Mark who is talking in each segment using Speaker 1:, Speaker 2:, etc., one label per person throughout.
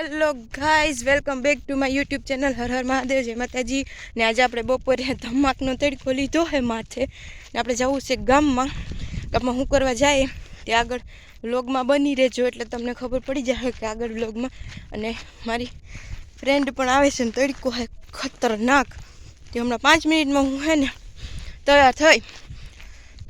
Speaker 1: Hello guys, welcome back to my YouTube channel Har Har Mahadev. જય માતાજી. ને આજે આપણે બપોરે ધમાકનો તડકો લીધો હે માથે ને આપણે જવું છે ગામમાં. ગામમાં શું કરવા જાય તે આગળ વ્લોગમાં બની રહેજો એટલે તમને ખબર પડી જાય કે આગળ વ્લોગમાં. અને મારી ફ્રેન્ડ પણ આવે છે ને તડકો હે ખતરનાક. તે હમણાં 5 મિનિટમાં હું હે ને તૈયાર થઈ.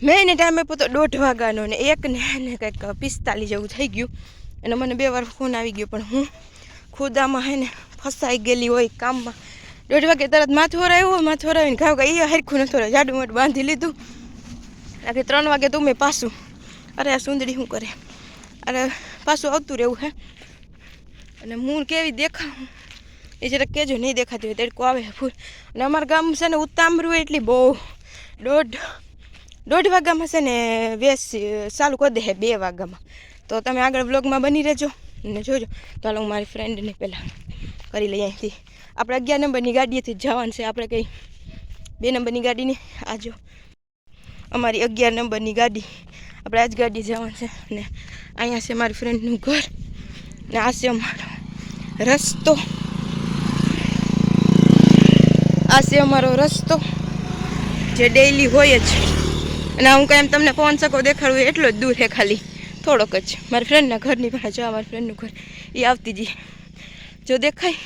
Speaker 1: મેં એને ટાઈમ આપ્યો તો 1:30 વાગ્યાનો ને 1 ને કંઈક 45 જેવું થઈ ગયું. અને મને 2 વાર ફોન આવી ગયો પણ હું ખુદામાં હે ને ફસાઈ ગયેલી હોય કામમાં. 1:30 વાગે તરત માથું હરાવીને ઘાવ એ હરખું નથી હરાવ્યું, જાડું મોટું બાંધી લીધું. આખી 3 વાગે તો મેં પાછું અરે આ સુંદરી શું કરે અરે પાછું આવતું રહેવું હે. અને હું કેવી દેખાઉં એ જરાક કહેજો, નહીં દેખાતી હોય તડકો આવે ફૂલ. અને અમારું ગામ છે ને ઉતામરું એટલી બહુ 1:30 વાગ્યામાં છે ને વેસ ચાલુ કરી દે 2 વાગ્યામાં. તો તમે આગળ વ્લોગમાં બની રહેજો ને જોજો. ચાલો હું મારી ફ્રેન્ડને પહેલાં કરી લઈ. અહીંથી આપણે 11 નંબરની ગાડીએથી જ જવાનું છે. આપણે કંઈ 2 નંબરની ગાડીની આજો અમારી 11 નંબરની ગાડી, આપણે આ જ ગાડી જવાનું છે. ને અહીંયા છે મારી ફ્રેન્ડનું ઘર ને આ છે અમારો રસ્તો. આ છે અમારો રસ્તો જે ડેઈલી હોય જ. અને હું કાંઈ એમ તમને પવન શકો દેખાડવું એટલો જ દૂર છે, ખાલી થોડોક જ. મારી ફ્રેન્ડના ઘરની પાસે જો મારી ફ્રેન્ડનું ઘર એ આવતી જી જો દેખાય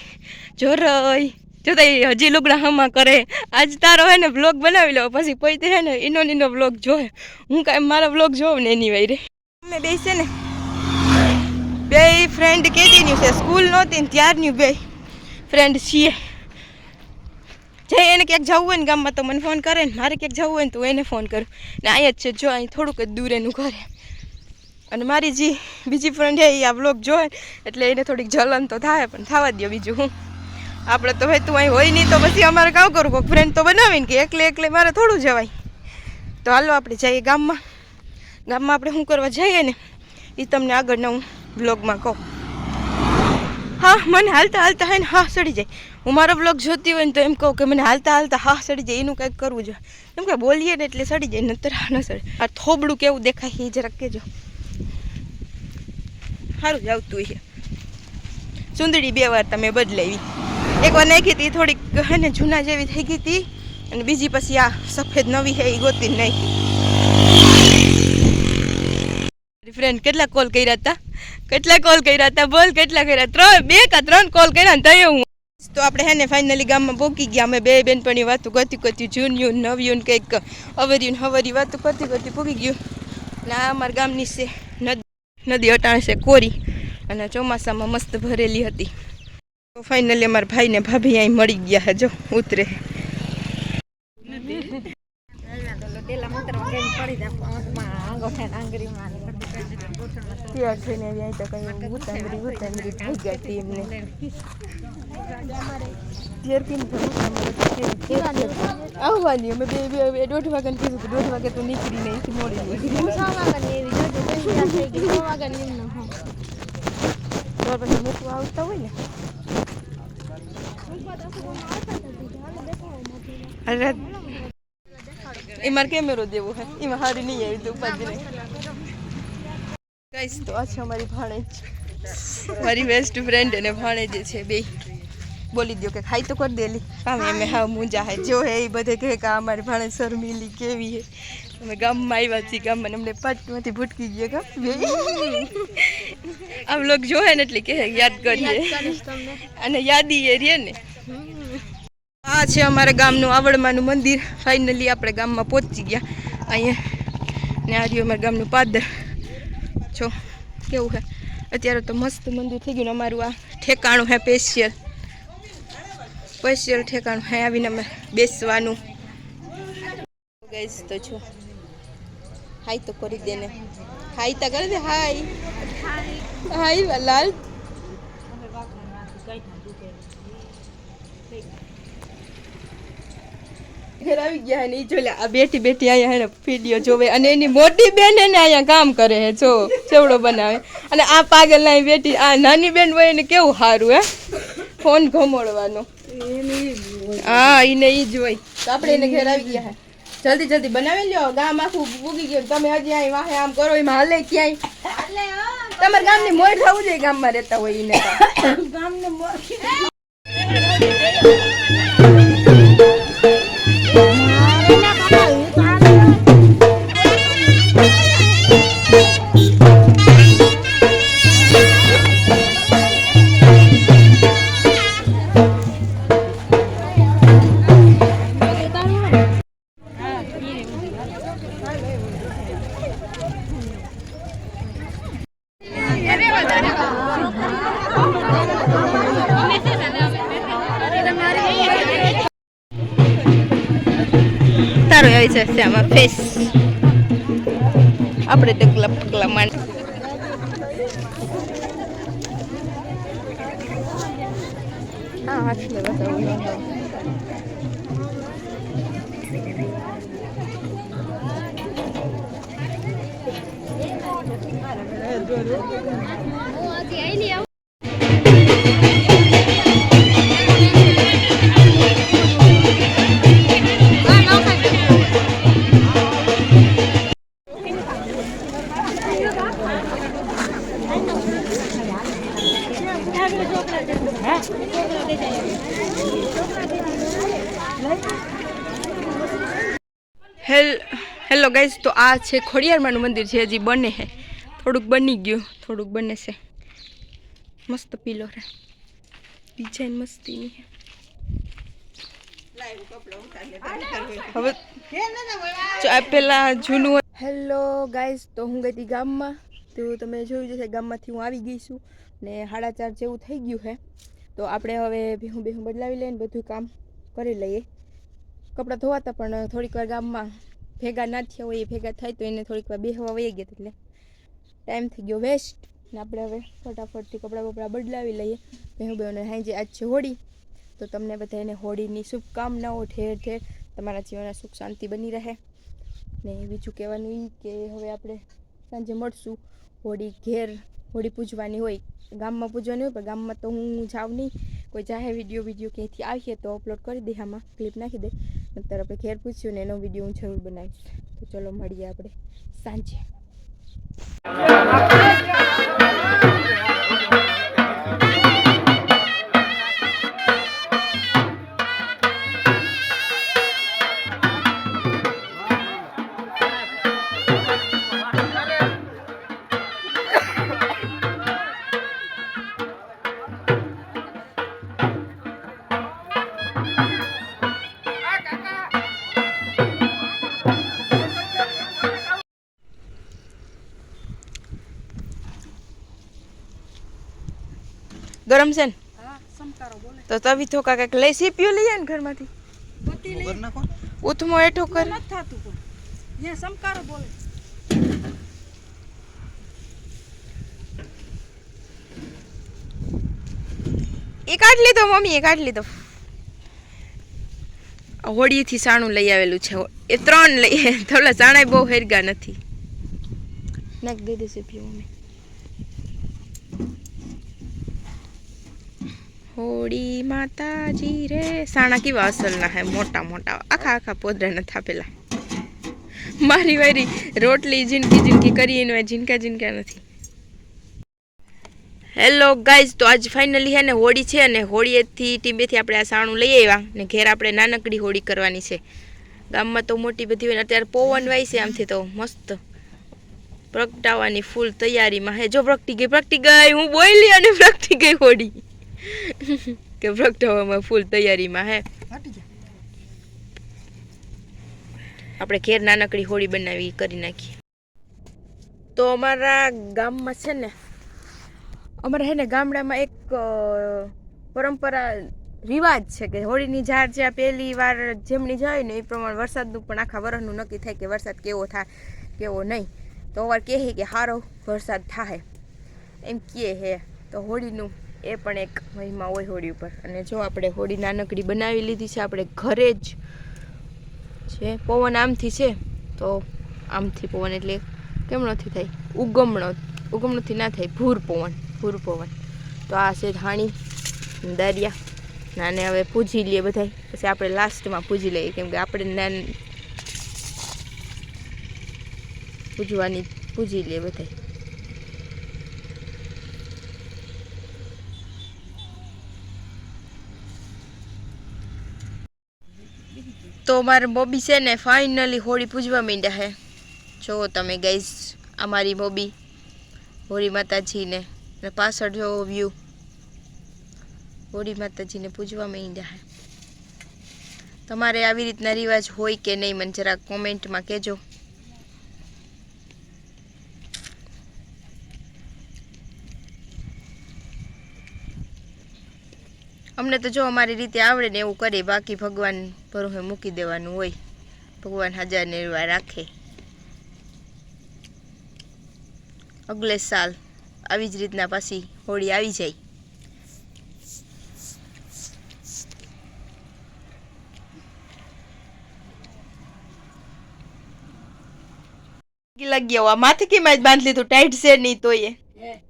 Speaker 1: જો રઈ જો તો હજી લુગડા હમા કરે. આજ તારો હે ને બ્લોગ બનાવી લો પછી પોતે હે ને ઇનો બ્લોગ જોવે. હું કાંઈ મારા બ્લોગ જોઉં ને એની વાયરે અમે બે છે ને 2 ફ્રેન્ડ કેદીની છે, સ્કૂલ નહોતી ને ત્યારની 2 ફ્રેન્ડ છીએ. જે એને ક્યાંક જવું હોય ને ગામમાં તો મને ફોન કરે ને મારે ક્યાંક જવું હોય ને તો એને ફોન કરું. ને અહીંયા જ છે જો, અહીં થોડુંક જ દૂર એનું ઘર. અને મારી જે બીજી ફ્રેન્ડ છે એ આ બ્લોગ જોવે એટલે એને થોડીક જલન તો થાય, પણ થવા દો. બીજું હું આપણે તો ભાઈ તું અહીં હોય નહીં તો પછી અમારે કામ કરું, કોઈક ફ્રેન્ડ તો બનાવીને કે એકલે મારે થોડું જવાય. તો હાલો આપણે જઈએ ગામમાં. ગામમાં આપણે શું કરવા જઈએ ને એ તમને આગળના હું બ્લોગમાં કહું. હા, મને હાલતા હે ને હા સડી જાય. હું મારો બ્લોગ જોતી હોય ને તો એમ કહું કે મને હાલતા હા સડી જાય. એનું કંઈક કરવું જોઈએ. એમ કે બોલીએ ને એટલે સડી જાય, નતર ન સડે. આ થોબડું કેવું દેખાય એ જરાક કહેજો. સારું જ આવતું છે. સુંદરી 2 વાર તમે બદલાવી. એકવાર નાખી હતી થોડીક હે ને જૂના જેવી થઈ ગઈ હતી, અને બીજી પછી આ સફેદ નવી છે એ ગોતી નાખી. ફ્રેન્ડ કેટલા કોલ કર્યા હતા બોલ, કેટલા કર્યા? 2 કે 3 કોલ કર્યા ને તય હું. તો આપણે હે ને ફાઇનલી ગામમાં પહોંચી ગયા. અમે 2 બેનપણી વાતું કરતી જૂન્યું નવ્યું કંઈક અવર્યું હવરી વાતું કરતી પૂગી ગયું. ને આ અમારા ગામની છે નદી અટાણે છે કોરી, અને ચોમાસામાં મસ્ત ભરેલી હતી. તો ફાઇનલી અમારા ભાઈને ભાભી અહીં મળી ગયા હે, જો ઉતરે. તૈયાર થઈને અહીં તો કઈ ઉતામરી થઈ ગયા હતી એમને. આવવાની અમે 1:30 વાગ્યાને કીધું હતું. 1:30 વાગે તો નીકળી નહીં, મોડી પછી મૂકવા આવતા હોય ને. અરે એમાં કેમેરો દેવો હે, એમાં હારી નહીં આવી તો ઉપાધિ નહીં. ગાઈસ તો આ છે અમારી ભાણેજ, મારી બેસ્ટ ફ્રેન્ડ અને ભાણેજ છે. 2 બોલી દો કે ખાઈ તો કરી દેલી કામ. એમ હા મુંજા હે જો હે એ બધે કહે કે અમારી ભાણેજ શર્મીલી કેવી હે. અમે ગામમાં આવ્યા છીએ, ગામમાં અમને પાટમાંથી ભૂટકી ગયા કા બે. આ વ્લોગ જોહે ને એટલે કે યાદ કરીએ અને યાદી એ રે ને. આ છે અમારા ગામનું આવડમાનું મંદિર. ફાઇનલી આપણે ગામમાં પહોંચી ગયા અહીંયા. ને આ રહ્યું અમારા ગામનું પાદર. જો કેવું છે અત્યારે તો મસ્ત મંદિર થઈ ગયું. અમારું આ ઠેકાણું હે સ્પેશિયલ ઠેકાણું હે, આવીને અમે બેસવાનું. ગાઈસ તો છો હાઈ તો કરી દે ને, હાઈ તો કરી દે. હાઈ લાલ ઘર આવી ગયા ને. જો આ બેઠી અહીંયા હે વિડીયો જોવે, અને એની મોટી બેન એને અહીંયા કામ કરે હે. જો ચેવડો બનાવે. અને આ પાગલ ના બેટી આ નાની બેન હોય એને કેવું સારું હે ફોન ઘમોડવાનો. હા એને ઈ જ હોય. તો આપણે એને ઘેર આવી ગયા હે. જલ્દી બનાવી લ્યો. ગામ આખું ઉગી ગયું. તમે હજી અહીં વાહે આમ કરો એમાં હાલે ક્યાંય તમારા ગામની મોર થવું જોઈએ, ગામમાં રહેતા હોય એને
Speaker 2: ગામને મોર
Speaker 1: તારો આવી જશે આમાં ફેસ આપણે ડગલા પગલા માંડ હા હાથ લે બતાવું હેલો ગાઈઝ, તો આ છે ખોડિયારમાંનું મંદિર છે, હજી બને છે, થોડુંક બની ગયું, થોડુંક બને છે. મસ્ત પીલો રે ડિઝાઇન મસ્તીની હવે આ પેલા જૂનું. હેલો ગાઈઝ, તો હું ગઈ હતી ગામમાં, તો તમે જોયું જશે ગામમાંથી હું આવી ગઈ છું ને 4:30 જેવું થઈ ગયું છે. તો આપણે હવે ભેહું બદલાવી લઈએ ને બધું કામ કરી લઈએ. કપડાં ધોવાતા પણ થોડીક વાર ગામમાં ભેગા ના થયા હોય, એ ભેગા થાય તો એને થોડીક વાર બેહવા વહી ગયા, એટલે ટાઈમ થઈ ગયો વેસ્ટ ને આપણે હવે ફટાફટથી કપડાં બદલાવી લઈએ. બેહુને હાંજે આજ છે હોળી, તો તમને બધાને હોળીની શુભકામનાઓ. ઠેર ઠેર તમારા જીવનમાં સુખ શાંતિ બની રહે. ને બીજું કહેવાનું એ કે હવે આપણે સાંજે મળશું. હોળી પૂજવાની હોય, ગામમાં પૂજવાની હોય, પણ ગામમાં તો હું જાઉં નહીં. કોઈ જાહે વિડીયો ક્યાંયથી આવીએ તો અપલોડ કરી દે, આમાં ક્લિપ નાખી દે. નંતર આપણે ઘેર પૂછ્યું ને એનો વિડીયો હું જરૂર બનાવીશ. તો ચલો મળીએ આપણે સાંજે. ગરમ છે ને? તો તવી થોકા કઈક લઈ સીપ્યું લઈએ ને ઘરમાંથી. ઉથમો એઠો કર. એ કાઢ લીધો મમ્મી, એ કાઢ લીધો. હોળીથી સાણું લઈ આવેલું છે, એ 3 લઈએ. થોડા સાણા બહુ હેરગા નથી. નાખ દે સીપ્યું મમ્મી. હોળી માતાજી રે. સાણા કેવા અસલના હે, મોટા મોટા, આખા પોદરા નથી આપેલા. મારી વારી રોટલી ઝીણકી કરી એનું ઝીણકા નથી. હેલો ગાઈઝ, તો આજ ફાઇનલી હે ને હોળી છે, અને હોળીએથી ટીંબેથી આપણે આ સાણું લઈ આવ્યા ને ઘેર આપણે નાનકડી હોળી કરવાની છે. ગામમાં તો મોટી બધી હોય, અત્યારે પવન વાય છે, આમથી તો મસ્ત પ્રગટાવવાની ફૂલ તૈયારીમાં હે. જો પ્રગટી ગઈ, હું બોલી અને પ્રગટી ગઈ હોળી કે પ્રગટાવવામાં ફૂલ તૈયારીમાં હે. આપણે ઘેર નાનકડી હોળી બનાવી કરી નાખીએ. તો અમારા ગામમાં છે ને, અમારે હે ને ગામડામાં એક પરંપરા રિવાજ છે કે હોળીની ઝાર છે આ પહેલી વાર જેમની જાય ને એ પ્રમાણે વરસાદનું પણ આખા વરસનું નક્કી થાય કે વરસાદ કેવો થાય કેવો નહીં. તો વાર કહે કે સારો વરસાદ થાય એમ કહે હે. તો હોળીનું એ પણ એક મહિમા હોય હોળી ઉપર. અને જો આપણે હોળી નાનકડી બનાવી લીધી છે આપણે ઘરે જ છે. પવન આમથી છે તો આમથી પવન એટલે કેમણોથી થાય, ઉગમણોથી ના થાય, ભૂર પવન. તો આ છે ધાણી દારિયા નાને. હવે પૂજી લઈએ બધા, પછી આપણે લાસ્ટમાં પૂજી લઈએ, કેમ કે આપણે પૂજી લઈએ બધા. તો અમારા બોબી છે ને ફાઇનલી હોળી પૂજવા માંડ્યા હે. જો તમે ગાઈસ અમારી બોબી હોળી માતાજીને અને પાછળ જો વ્યૂ હોળી માતાજીને પૂજવા માંડ્યા હે. તમારે આવી રીતના રિવાજ હોય કે નહીં મને જરાક કોમેન્ટમાં કહેજો. અમને તો જો અમારી રીતે આવડે ને એવું કરે, બાકી ભગવાન ભરોસે મૂકી દેવાનું હોય. ભગવાન હજાર નિર્વાહ રાખે. અગલે સાલ આવી જ રીતના પાછી હોળી આવી જાય. લાગી આવો માથે કેમ આજ બાંધી લીધું? ટાઈટ છે નહીં તો એ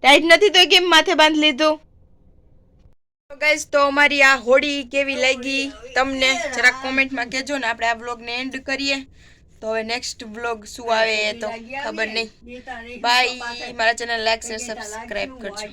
Speaker 1: ટાઈટ નથી તો કેમ માથે બાંધી લીધું? ગાઈસ તો અમારી આ હોળી કેવી લાગી તમને જરાક કોમેન્ટમાં કહેજો ને. આપણે આ વ્લોગને એન્ડ કરીએ. તો હવે નેક્સ્ટ વ્લોગ શું આવે એ તો ખબર નહીં. બાય. મારા ચેનલ લાઈક શેર સબસ્ક્રાઇબ કરજો.